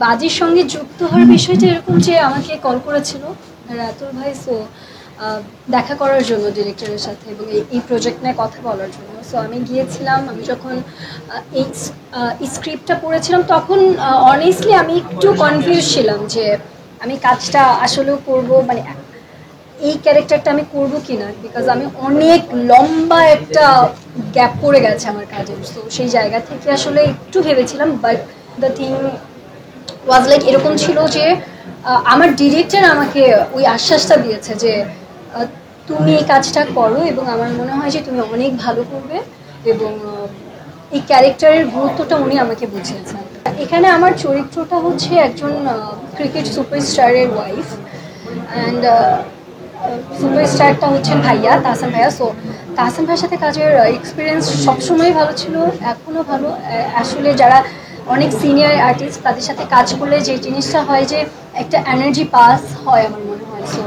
বাজির সঙ্গে যুক্ত হওয়ার বিষয়টা এরকম যে আমাকে কল করেছিল রাতুল ভাই। সো দেখা করার জন্য ডিরেক্টরের সাথে এবং এই প্রজেক্ট নিয়ে কথা বলার জন্য। সো আমি গিয়েছিলাম। আমি যখন এই স্ক্রিপ্টটা পড়েছিলাম তখন অনেস্টলি আমি একটু কনফিউজ ছিলাম যে আমি কাজটা আসলেও করব, মানে এই ক্যারেক্টারটা আমি করবো কিনা, বিকজ আমি অনেক লম্বা একটা গ্যাপ পড়ে গেছে আমার কাজের। তো সেই জায়গা থেকে আসলে একটু ভেবেছিলাম, but the thing was like এরকম ছিল যে আমার ডিরেক্টর আমাকে ওই আশ্বাসটা দিয়েছে যে তুমি এই কাজটা করো এবং আমার মনে হয় যে তুমি অনেক ভালো করবে, এবং এই ক্যারেক্টারের গুরুত্বটা উনি আমাকে বুঝিয়েছেন। এখানে আমার চরিত্রটা হচ্ছে একজন ক্রিকেট সুপারস্টারের ওয়াইফ, অ্যান্ড সুপারস্টারটা হচ্ছেন ভাইয়া, তাহসান ভাইয়া। সো তাহসান ভাইয়ের সাথে কাজের এক্সপিরিয়েন্স সবসময় ভালো ছিল, এখনও ভালো। আসলে যারা অনেক সিনিয়র আর্টিস্ট তাদের সাথে কাজ করলে যে জিনিসটা হয় যে একটা এনার্জি পাস হয় আমার মনে হয়। সো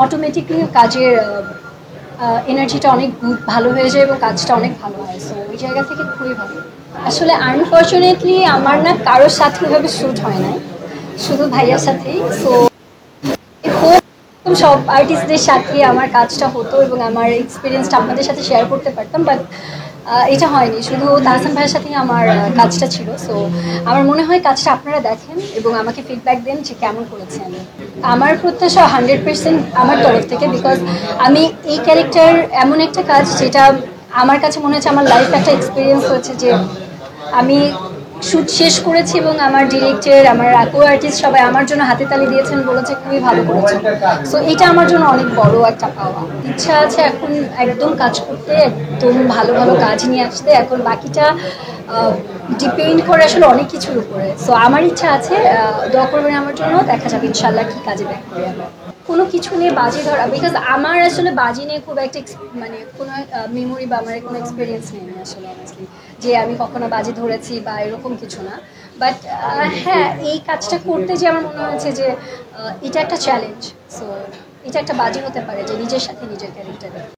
অটোমেটিকলি কাজের এনার্জিটা অনেক ভালো হয়ে যায় এবং কাজটা অনেক ভালো হয়। সো ওই জায়গা থেকে খুবই ভালো। আসলে আনফর্চুনেটলি আমার না কারোর সাথে ওইভাবে শ্যুট হয় নাই, শুধু ভাইয়ার সাথেই। সো সব আর্টিস্টদের সাথে আমার কাজটা হতো এবং আমার এক্সপিরিয়েন্সটা আপনাদের সাথে শেয়ার করতে পারতাম, বাট এটা হয়নি। শুধু তাহসান ভাইয়ের সাথেই আমার কাজটা ছিল। সো আমার মনে হয় কাজটা আপনারা দেখেন এবং আমাকে ফিডব্যাক দেন যে কেমন করেছি আমি। আমার প্রত্যাশা 100% আমার তরফ থেকে, বিকজ আমি এই ক্যারেক্টার এমন একটা কাজ যেটা আমার কাছে মনে হচ্ছে আমার লাইফ একটা এক্সপিরিয়েন্স হয়েছে যে আমি শ্যুট শেষ করেছি এবং আমার ডিরেক্টর, আমার কো আর্টিস্ট সবাই আমার জন্য হাতে তালি দিয়েছেন, বলেছে খুবই ভালো করেছে। সো এটা আমার জন্য অনেক বড় একটা পাওয়া। ইচ্ছা আছে এখন একদম কাজ করতে, একদম ভালো ভালো কাজ নিয়ে আসতে। এখন বাকিটা ডিপেন্ড করে আসলে অনেক কিছুর উপরে। সো আমার ইচ্ছা আছে, দোয়া করবেন আমার জন্য, দেখা যাবে ইনশাল্লাহ কি কাজে দেখা করি আমরা। কোনো কিছু নিয়ে বাজি ধরা, বিকজ আমার আসলে বাজি নিয়ে খুব একটা মানে কোনো মেমোরি বা আমার কোনো এক্সপিরিয়েন্স নেই আসলে অনেস্টলি, যে আমি কখনো বাজি ধরেছি বা এরকম কিছু না। বাট হ্যাঁ, এই কাজটা করতে যে আমার মনে হয়েছে যে এটা একটা চ্যালেঞ্জ। সো এটা একটা বাজি হতে পারে যে নিজের সাথে নিজের ক্যারেক্টারে।